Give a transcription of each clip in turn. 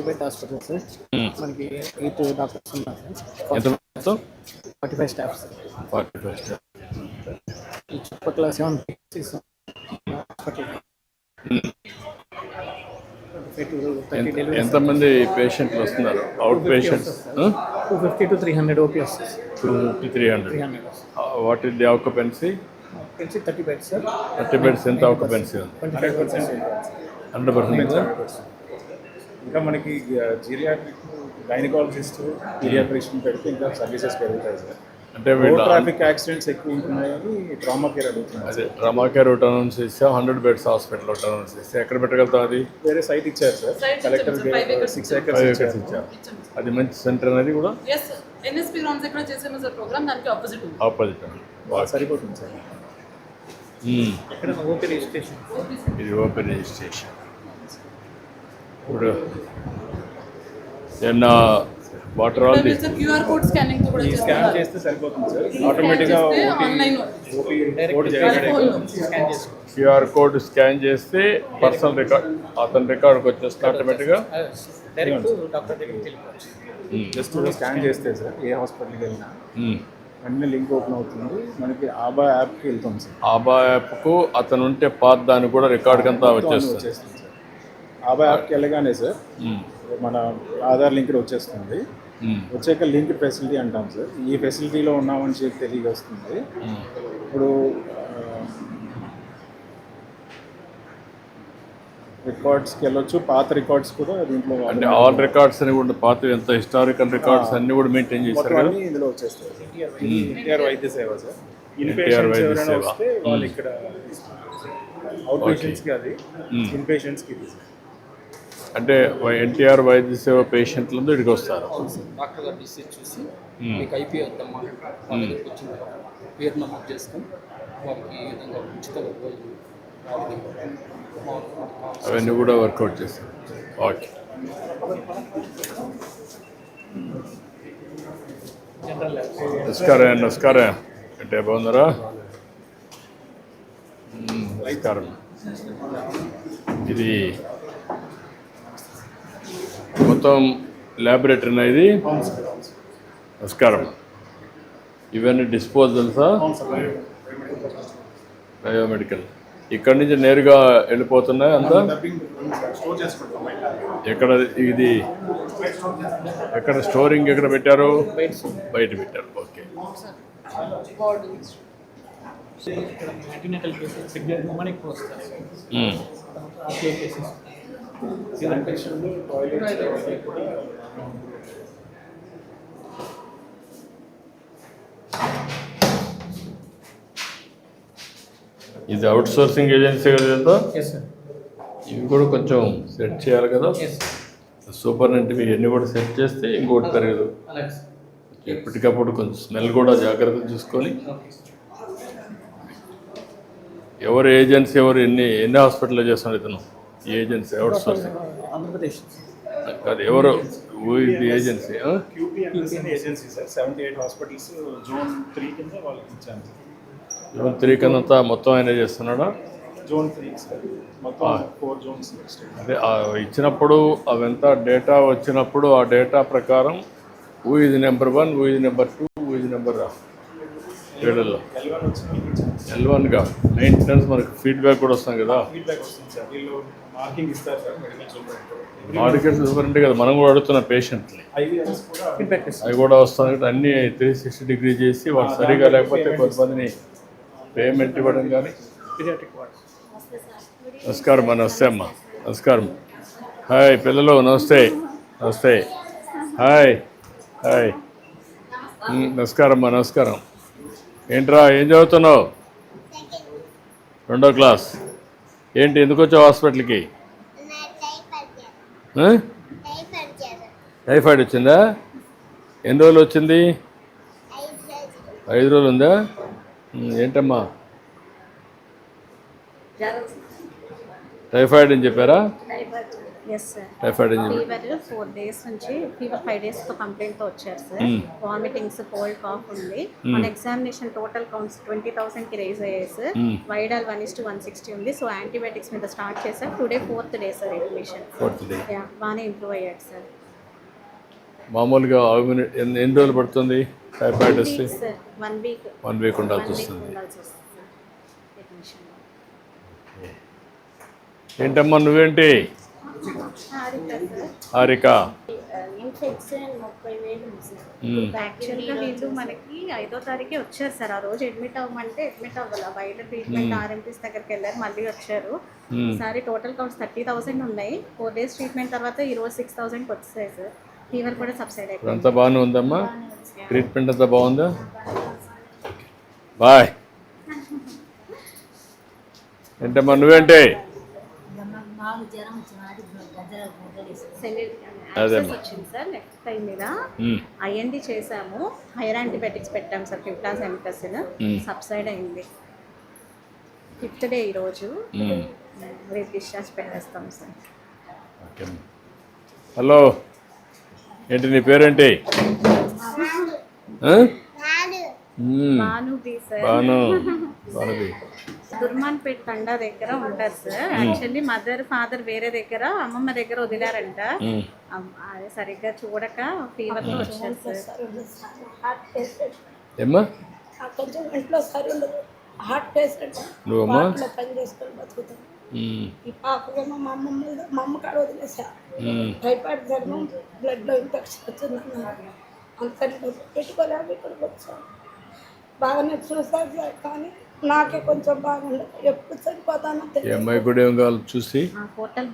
Bed hospital sir. మనకి 8 doctors ఉన్నారు sir. ఎంత 45 స్టాఫ్స్. 45 స్టాఫ్. ఈ చుట్టుపక్కల 7 PHCs హాస్పిటల్. ఎంతమంది పేషెంట్లు వస్తున్నారు? Out patients 250 to 300 OPS. 250-300. What is the occupancy? 30 beds sir. 30 beds ఎంత ఆక్యుపెన్సీ ఉంది? 25%. 100%. ఇంకా మనకి జీరియాట్రిక్, గైనకాలజిస్ట్, పీడియాట్రిషియన్ పెడితే ఇంకా సర్వీసెస్ పెరుగుతాయి సార్. అంటే ట్రాఫిక్ యాక్సిడెంట్స్ ఎక్కువ ఉంటున్నాయని ట్రామా కేర్ అడుగుతున్నాం. అదే ట్రామా కేర్ ఒకటి అనౌన్స్ చేస్తే 100 బెడ్స్ హాస్పిటల్ ఒకటి అనౌన్స్ చేస్తే ఎక్కడ పెట్టగలుగుతాం? అది వేరే సైట్ ఇచ్చారు సార్. కలెక్టర్ 6 acres ఇచ్చారు. అది మంచి సెంటర్ అనేది కూడా ఎన్ఎస్పీ గ్రౌండ్స్ ఎక్కడ చేసాము సార్ ప్రోగ్రామ్, దానికి ఆపోజిట్ సరిపోతుంది సార్. ఇక్కడ ఓపీ రిజిస్ట్రేషన్. ఇది ఓపెన్ రిజిస్ట్రేషన్. ఇప్పుడు ఏమన్నా water all QR code scanning కూడా స్కాన్ చేస్తే సరిపోతుంది సార్. ఆటోమేటిక్గా ఆన్లైన్ స్కాన్ చేసుకో. క్యూఆర్ కోడ్ స్కాన్ చేస్తే పర్సనల్ రికార్డ్ అతని రికార్డ్కి వచ్చేస్తే ఆటోమేటిక్గా డైరెక్ట్ డాక్టర్ దగ్గరికి వెళ్ళిపోవచ్చు. జస్ట్ స్కాన్ చేస్తే సార్ ఏ హాస్పిటల్కి వెళ్ళినా వెంటనే లింక్ ఓపెన్ అవుతుంది. మనకి ఆబా యాప్కి వెళ్తాం సార్. ఆబా యాప్కు అతను ఉంటే పాత దానికి కూడా రికార్డ్కి అంతా వచ్చేస్తుంది సార్. ఆబా యాప్కి వెళ్ళగానే సార్ మన ఆధార్ లింక్ వచ్చేస్తుంది. వచ్చాక లింక్ ఫెసిలిటీ అంటాం సార్. ఈ ఫెసిలిటీలో ఉన్నామని చెప్పి తెలియజేస్తుంది. ఇప్పుడు రికార్డ్స్కి వెళ్ళొచ్చు. పాత రికార్డ్స్ కూడా దీంట్లో అంటే ఆల్ రికార్డ్స్ అని కూడా పాత ఎంత హిస్టారికల్ రికార్డ్స్ అన్ని కూడా మెయింటైన్ చేస్తారు కదా. ఇందులో వచ్చేస్తాయి. ఎన్టీఆర్ వైద్య సేవ సార్. ఇన్పేషెంట్స్ ఎవరైనా వస్తే వాళ్ళు ఇక్కడ అవుట్ పేషెంట్స్కి అది, ఇన్పేషెంట్స్కి ఇది. అంటే ఎన్టీఆర్ వైద్య సేవ పేషెంట్లు ఇక్కడికి వస్తారు. డాక్టర్ గారు డిసీజ్ చూసి మీకు ఐపీ వద్దామా వాళ్ళ దగ్గరికి వచ్చిన తర్వాత పేరు నమోదు చేసుకొని వాళ్ళకి ఈ విధంగా ఉచితంగా అవన్నీ కూడా వర్కౌట్ చేస్తారు. ఓకే. నమస్కారం. అంటే బాగున్నారా? నమస్కారం. ఇది మొత్తం ల్యాబొరేటరీనా ఇది? నమస్కారం. ఇవన్నీ డిస్పోజల్సా? బయోమెడికల్. ఇక్కడ నుంచి నేరుగా వెళ్ళిపోతున్నాయి అంతా? ఎక్కడ ఇది ఎక్కడ స్టోరింగ్ ఎక్కడ పెట్టారు? బయట పెట్టారు. ఓకే. ఇది అవుట్ సోర్సింగ్ ఏజెన్సీ కదా ఇదంతా? ఇవి కూడా కొంచెం సెట్ చేయాలి కదా. సూపరింటెండెంట్ ఇవన్నీ కూడా సెట్ చేస్తే ఇంకోటి పెరగదు. ఎప్పటికప్పుడు కొంచెం స్మెల్ కూడా జాగ్రత్త చూసుకొని. ఎవరు ఏజెన్సీ ఎవరు ఎన్ని హాస్పిటల్లో చేస్తున్నాడు ఇతను? ఈ ఏజెన్సీ అవుట్ సోర్సింగ్ ఆంధ్రప్రదేశ్ కాదు. ఎవరు ఇది agency? Agency sir. 78 hospitals zone 3 కింద వాళ్ళకి ఇచ్చాను. జోన్ 3 కింద మొత్తం ఆయన చేస్తున్నాడా? Zone 3 sir. మొత్తం 4 జోన్స్. అదే ఇచ్చినప్పుడు అవంతా డేటా వచ్చినప్పుడు ఆ డేటా ప్రకారం హూ ఇది నెంబర్ 1, హూ ఇది నెంబర్ 2, హూ ఇది నెంబర్ 7లో L1గా మెయింటెనెన్స్ మనకు ఫీడ్బ్యాక్ కూడా వస్తాం కదా. ఫీడ్బ్యాక్ వస్తుంది సార్. వీళ్ళు మార్కింగ్ ఇస్తారు సార్. మెడికల్ సూపరింటెండెంట్ కదా, మనం కూడా అడుగుతున్న పేషెంట్ని అవి కూడా వస్తాయి. అన్నీ 360 డిగ్రీ చేసి వాళ్ళు సరిగా లేకపోతే కొంతమందిని పేమెంట్ ఇవ్వడం కానీ. నమస్కారం అమ్మా. నమస్తే అమ్మా. నమస్కారం. హాయ్ పిల్లలు. నమస్తే. నమస్తే. Hi hi. నమస్కారం అమ్మా. నమస్కారం. ఏంట్రా ఏం చదువుతున్నావు? 2వ క్లాస్. ఏంటి ఎందుకు వచ్చావు హాస్పిటల్కి? టైఫాయిడ్ వచ్చిందా? ఎన్ని రోజులు వచ్చింది? 5 రోజులు ఉందా? ఏంటమ్మా టైఫాయిడ్ అని చెప్పారా? Yes sir. Typhoid injection. Fever 4 days నుంచి, ఫీవర్ 5 days కంప్లైంట్తో వచ్చారు సార్. వామిటింగ్స్, కోల్డ్, కాఫ్ ఉంది. మన ఎగ్జామినేషన్ టోటల్ కౌంట్స్ 20,000కి రేజ్ అయ్యాయి సార్. వైడాల్ 1:160 ఉంది. సో యాంటీబయాటిక్స్ మీద స్టార్ట్ చేశారు. Today 4th day sir admission. 4th day. బాగానే ఇంప్రూవ్ అయ్యాడు సార్. మామూలుగా ఎన్ని రోజులు పడుతుంది టైఫాయిడ్ వస్తే? 1 week. 1 week ఉండాల్సి వస్తుంది. ఏంటమ్మా నువ్వేంటి? హారిక. ఇన్ఫెక్షన్ 30,000 ఉంది సార్. యాక్చువల్గా వీళ్ళు మనకి 5వ తారీఖే వచ్చారు సార్. ఆ రోజు అడ్మిట్ అవ్వమంటే అడ్మిట్ అవ్వాలి. బయట ట్రీట్మెంట్ ఆర్ఎంపీస్ దగ్గరికి వెళ్ళారు, మళ్ళీ వచ్చారు. ఈసారి టోటల్ కౌంట్స్ 30,000 ఉన్నాయి. 4 days ట్రీట్మెంట్ తర్వాత ఈరోజు 6,000కి వచ్చాయి సార్. ఫీవర్ కూడా సబ్సైడ్ అయిపోయింది. అంతా బాగానే ఉందమ్మా? ట్రీట్మెంట్ అంతా బాగుందా? బాయ్. ఏంటమ్మా నువ్వేంటి? వచ్చింది సార్. నెక్స్ట్ టైం మీద ఐఎన్డి చేసాము. హైయర్ యాంటీబయాటిక్స్ పెట్టాము సార్. ఫిఫ్టాసిన్ సబ్సైడ్ అయింది. 5th day ఈరోజు. రేపు డిశ్చార్జ్ పెట్టేస్తాం సార్. హలో, ఏంటి నీ పేరేంటి? భానుబి సార్. భానుబి. దుర్మాన్పేట్ తండా దగ్గర ఉంటారు సార్. యాక్చువల్లీ మదర్ ఫాదర్ వేరే దగ్గర, అమ్మమ్మ దగ్గర వదిలారంట. అదే సరిగ్గా చూడక ఫీవర్తో వచ్చారు సార్. ఏమ్మా కొంచెం ఇంట్లో సరి ఉండదు. Heart patient. నువ్వమ్మా? పని చేసుకొని బతుకుతాను. ఈ పాపకేమో మా అమ్మ కాడ వదిలేసా. టైఫాయిడ్ జ్వరం, బ్లడ్లో ఇన్ఫెక్షన్ వచ్చిందన్నారు. అంతని పెట్టుకోలేము. ఇక్కడికి వచ్చాను. బాగానే చూసారు సార్, కానీ నాకే కొంచెం బాగుండదు. ఎప్పుడు చనిపోతానో తెలియదు. అమ్మాయి కూడా ఏం కావాలి చూసి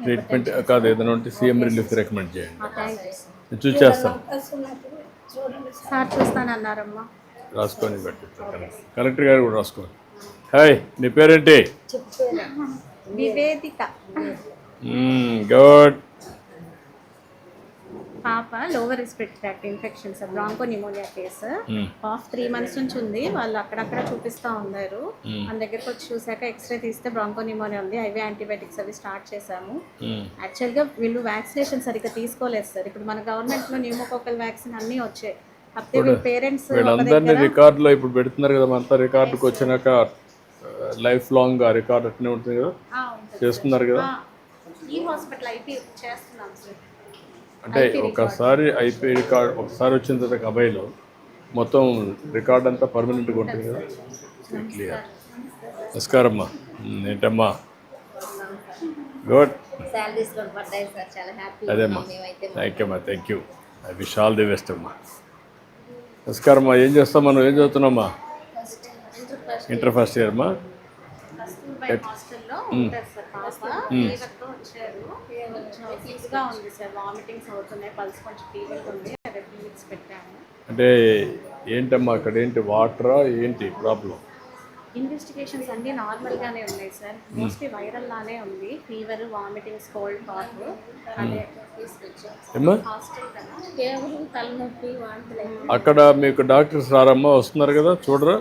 ట్రీట్మెంట్ కాదు, ఏదైనా ఉంటే సీఎం రిలీఫ్ రికమెండ్ చేయండి. చూసేస్తాను. చూడండి సార్, చూస్తానన్నారమ్మా. రాసుకొని పెట్టిస్తాను. కలెక్టర్ గారు కూడా రాసుకోండి. హాయ్, నీ పేరేంటి? నివేదిక. గుడ్. పాప lower respiratory tract infection sir. Broncho pneumonia case. Cough 3 months నుంచి ఉంది. వాళ్ళు అక్కడక్కడ చూపిస్తూ ఉన్నారు. మన దగ్గరకు వచ్చి చూసాక ఎక్స్రే తీస్తే బ్రాంకో న్యూమోనియా ఉంది. ఐవీ యాంటీబయాటిక్స్ అవి స్టార్ట్ చేశాము. యాక్చువల్గా వీళ్ళు వ్యాక్సినేషన్ సరిగ్గా తీసుకోలేదు సార్. ఇప్పుడు మన గవర్నమెంట్లో న్యూమోకోకల్ వ్యాక్సిన్ అన్నీ వచ్చాయి. కాకపోతే వీళ్ళ పేరెంట్స్ వీళ్ళందరినీ రికార్డులో ఇప్పుడు పెడుతున్నారు కదా. అంతా రికార్డుకి వచ్చినాక లైఫ్ లాంగ్ ఆ రికార్డ్ అట్నే ఉంటుంది కదా, చేస్తున్నారు కదా. ఈ హాస్పిటల్ ఐపీ చేస్తున్నాం సార్. అంటే ఒకసారి ఐపీ రికార్డ్ ఒకసారి వచ్చిన తర్వాత అబ్బాయిలో మొత్తం రికార్డ్ అంతా పర్మనెంట్గా ఉంటుంది కదా. క్లియర్. నమస్కారం అమ్మా. ఏంటమ్మా? గుడ్. అదేమ్మా. థ్యాంక్ యూ అమ్మా. Thank you. I wish all the best అమ్మా. నమస్కారం అమ్మా. ఏం చేస్తాం మనం? ఏం చదువుతున్నామ్మా? ఇంటర్ ఫస్ట్ ఇయర్ అమ్మా. హాస్టల్లో ఉంటారు సార్. పాప ఫీవర్తో వచ్చారు. కొంచెం ఫీవర్గా ఉంది సార్. వామిటింగ్స్ అవుతున్నాయి. పల్స్ కొంచెం ఫీవర్గా ఉంది. అదే ఫీవర్స్ పెట్టాము. అంటే ఏంటమ్మా అక్కడ ఏంటి? వాటరా ఏంటి ప్రాబ్లం? ఇన్వెస్టిగేషన్స్ అన్నీ నార్మల్గానే ఉన్నాయి సార్. మోస్ట్లీ వైరల్ లానే ఉంది. ఫీవర్, వామిటింగ్స్, కోల్డ్, కాఫ్ అదే తీసుకొచ్చాం. హాస్టల్ కదా, కేవలం తలనొప్పి, వాంతులు. అక్కడ మీకు డాక్టర్స్ రారమ్మా? వస్తున్నారు కదా, చూడరా?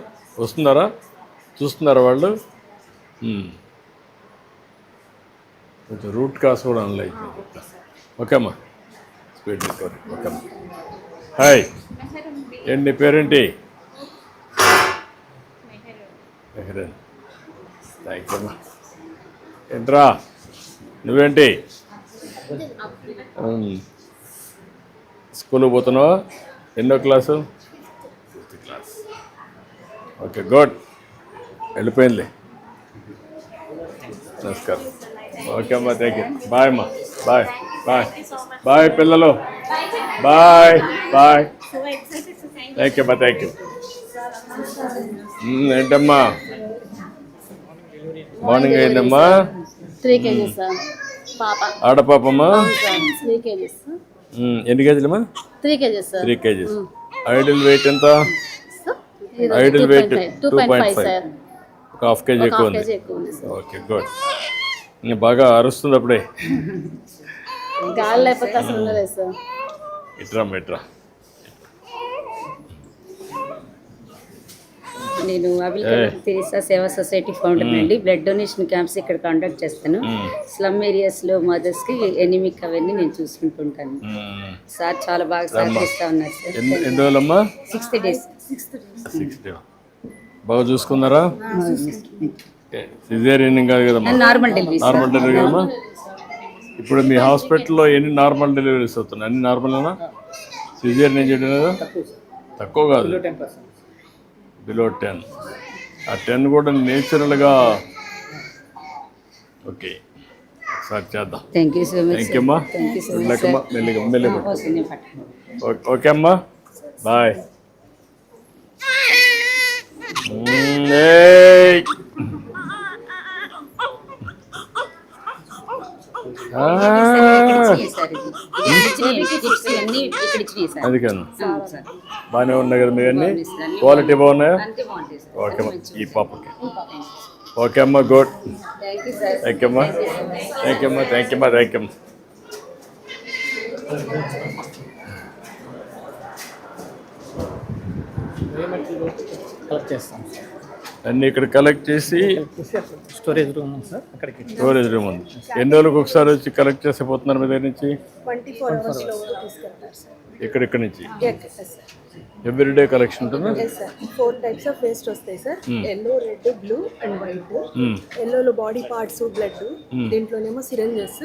వస్తున్నారా? చూస్తున్నారా వాళ్ళు? కొంచెం రూట్ కాస్ కూడా అనలైజ్. ఓకే అమ్మా. Speed recovery. ఓకే అమ్మా. హాయ్, ఏంటి నీ పేరేంటి? మెహరన్. థ్యాంక్ యూ అమ్మా. ఏంట్రా నువ్వేంటి? స్కూల్కి పోతున్నావా? ఎన్నో class? 5th class. Okay, good. వెళ్ళిపోయింది. నమస్కారం. ఓకే అమ్మా. Thank you. బాయ్ అమ్మా. బాయ్ బాయ్ బాయ్ పిల్లలు. Bye bye. థ్యాంక్ యూ అమ్మా. Thank you. ఏంటమ్మా మార్నింగ్ అయిందమ్మా? 3 kgs సార్. పాప ఆడపాపమ్మా? 3 kgs. ఎన్ని కేజీలమ్మా? 3 kgs sir. 3 kgs. Ideal weight ఎంత? Ideal weight 2.5 sir. ఒక హాఫ్ కేజీ ఎక్కువ ఉంది. Okay, good. ఇంకా బాగా అరుస్తుంది అప్పుడే. గాలి లేకపోతే అసలు ఉండలేదు సార్. ఇట్రా ఇట్రా. నేను అబిల్ తెరీసా సేవా సొసైటీ ఫౌండర్ అండి. బ్లడ్ డొనేషన్ క్యాంప్స్ ఇక్కడ కండక్ట్ చేస్తాను. స్లమ్ ఏరియాస్లో మదర్స్కి ఎనిమిక్ అవన్నీ నేను చూసుకుంటుంటాను. సార్ చాలా బాగా సహకరిస్తా ఉన్నారు సార్. ఎన్ని రోజులమ్మా? 60 days. 6 days. బాగా చూసుకున్నారా? సిజేరియన్ కాదు కదమ్మా, నార్మల్ డెలివరీ. నార్మల్ డెలివరీ కదమ్మా. ఇప్పుడు మీ హాస్పిటల్లో ఎన్ని నార్మల్ డెలివరీస్ అవుతున్నాయి? అన్ని నార్మల్నా? సిజేరియన్ ఏం చేయడం లేదా? తక్కువ కాదు, బిలో 10. ఆ 10 కూడా నేచురల్గా. ఓకే, ఒకసారి చేద్దాం. Thank you so much. Thank you అమ్మా. మెల్లకమ్మా, మెల్లిగా. ఓకే అమ్మా, బాయ్. అది కాదు, బాగానే ఉన్నాయి కదా మీ అన్నీ? క్వాలిటీ బాగున్నాయా? ఓకే అమ్మా, ఈ పాపకి. ఓకే అమ్మా, గుడ్. థ్యాంక్ యూ అమ్మా. కలెక్ట్ చేస్తాం సార్. అన్నీ ఇక్కడ కలెక్ట్ చేసి స్టోరేజ్ రూమ్ ఉంది సార్, అక్కడికి స్టోరేజ్ రూమ్ ఉంది. ఎన్ని రోజులకు ఒకసారి వచ్చి కలెక్ట్ చేసి పోతున్నారు మీ దగ్గర నుంచి? 24 hours లో తీసుకెళ్తారు సార్. ఇక్కడ నుంచి సార్ ఎవ్రీడే కలెక్షన్ ఉంటుందా? 4 types ఆఫ్ వేస్ట్ వస్తాయి sir. Yellow, red, blue and white. ఎల్లోలో బాడీ పార్ట్స్, బ్లడ్, దీంట్లోనేమో సిరంజెస్,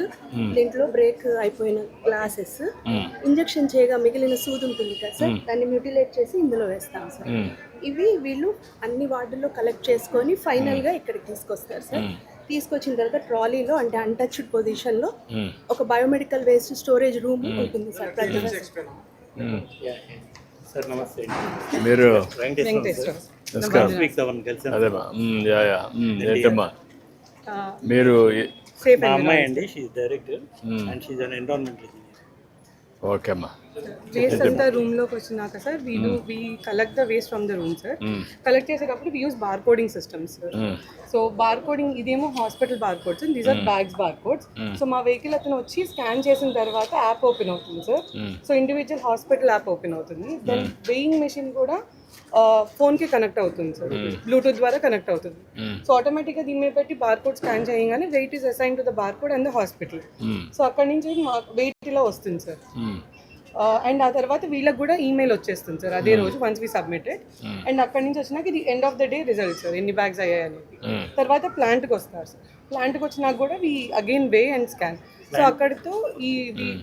దీంట్లో బ్రేక్ అయిపోయిన గ్లాసెస్, ఇంజెక్షన్ చేయగా మిగిలిన సూది ఉంటుంది కదా సార్, దాన్ని మ్యూటిలేట్ చేసి ఇందులో వేస్తాం సార్. ఇవి వీళ్ళు అన్ని వార్డుల్లో కలెక్ట్ చేసుకొని ఫైనల్ గా ఇక్కడికి తీసుకొస్తారు సార్. తీసుకొచ్చిన తర్వాత ట్రాలీలో, అంటే అన్టచ్డ్ పొజిషన్ లో ఒక బయోమెడికల్ వేస్ట్ స్టోరేజ్ రూమ్ ఉంటుంది సార్. ప్రతి సార్ నమస్తే. మీరు నమస్కారం. అదేమ్మా, ఏంటమ్మా మీరు? మా అమ్మాయి అండి, she director and she an environmental engineer. Okay అమ్మా. వేస్ట్ అంతా రూమ్ లోకి వచ్చినాక sir we collect the waste from the room sir. Collect చేసేటప్పుడు we use bar coding systems sir. So bar coding, ఇదేమో hospital bar codes, these are bags bar codes. So మా vehicle అతను వచ్చి scan చేసిన తర్వాత app open అవుతుంది sir. So individual hospital app open అవుతుంది. Then weighing machine కూడా phone కి కనెక్ట్ అవుతుంది సార్, బ్లూటూత్ ద్వారా కనెక్ట్ అవుతుంది. సో ఆటోమేటిక్ గా దీని మీద పెట్టి బార్ కోడ్ స్కాన్ చేయగానే weight is assign to the bar code and the hospital. So అక్కడ నుంచి వెయిట్ ఇలా వస్తుంది సార్. అండ్ ఆ తర్వాత వీళ్ళకి కూడా ఈమెయిల్ వచ్చేస్తుంది సార్ అదే రోజు, వన్స్ వి సబ్మిటెడ్. అండ్ అక్కడి నుంచి వచ్చినాక ఇది end of the day result sir, ఎన్ని బ్యాగ్స్ అయ్యాయి అనేది. తర్వాత ప్లాంట్కి వస్తారు సార్. ప్లాంట్కి వచ్చినాక కూడా we again weigh and scan. So అక్కడితో ఈ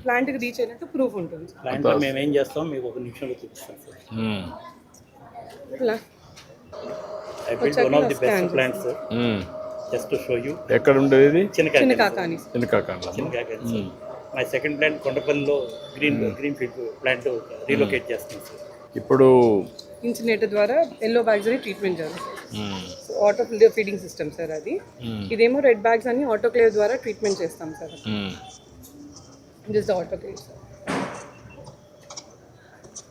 ప్లాంట్కి రీచ్ అయినట్టు ప్రూఫ్ ఉంటుంది సార్. ప్లాంట్లో మేము ఏం చేస్తాం మీకు ఒక నిమిషంలో చూపిస్తాం sir. I built one of the best plants sir. Just to show you. ఎక్కడ ఉండేది ఇది? చిన్నకాకాని. మై సెకండ్ ప్లాంట్ కొండపల్లిలో గ్రీన్ ఫీల్డ్ ప్లాంట్ రీలొకేట్ చేస్తాం సార్. ఇప్పుడు ఇన్సినేటర్ ద్వారా ఎల్లో బ్యాగ్స్ అని ట్రీట్మెంట్ చేస్తాం. ఆటో ఫీడింగ్ సిస్టమ్ సార్ అది. ఇదేమో రెడ్ బ్యాగ్స్ అని ఆటోక్లేవ్ ద్వారా ట్రీట్మెంట్ చేస్తాం sir. This the autoclave sir.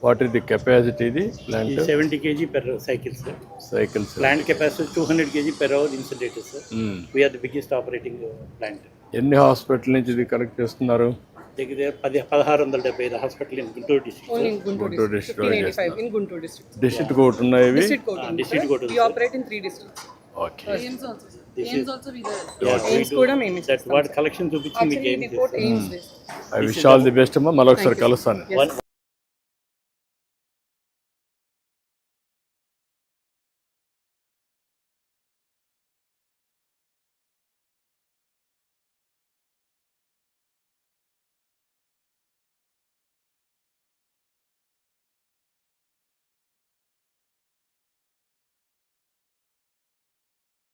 What is the capacity? ఇది plant 70 kg per cycle sir. Cycles. Plant capacity 200 kg per hour incinerator sir. We are the biggest operating plant. ఎన్ని hospital నుంచి ఇది collect చేస్తున్నారు? దగ్గర 1675 hospital in Guntur district. Only in Guntur district. 1585 in Guntur district. District code ఉన్నాయి ఇవి? District code. We operate in 3 districts. Okay. Aims also we there. Aims కూడా మేము that what collection చూపించి మీకు actually report Aims this. I wish all the best అమ్మా. మళ్ళీ ఒకసారి కలుస్తాను.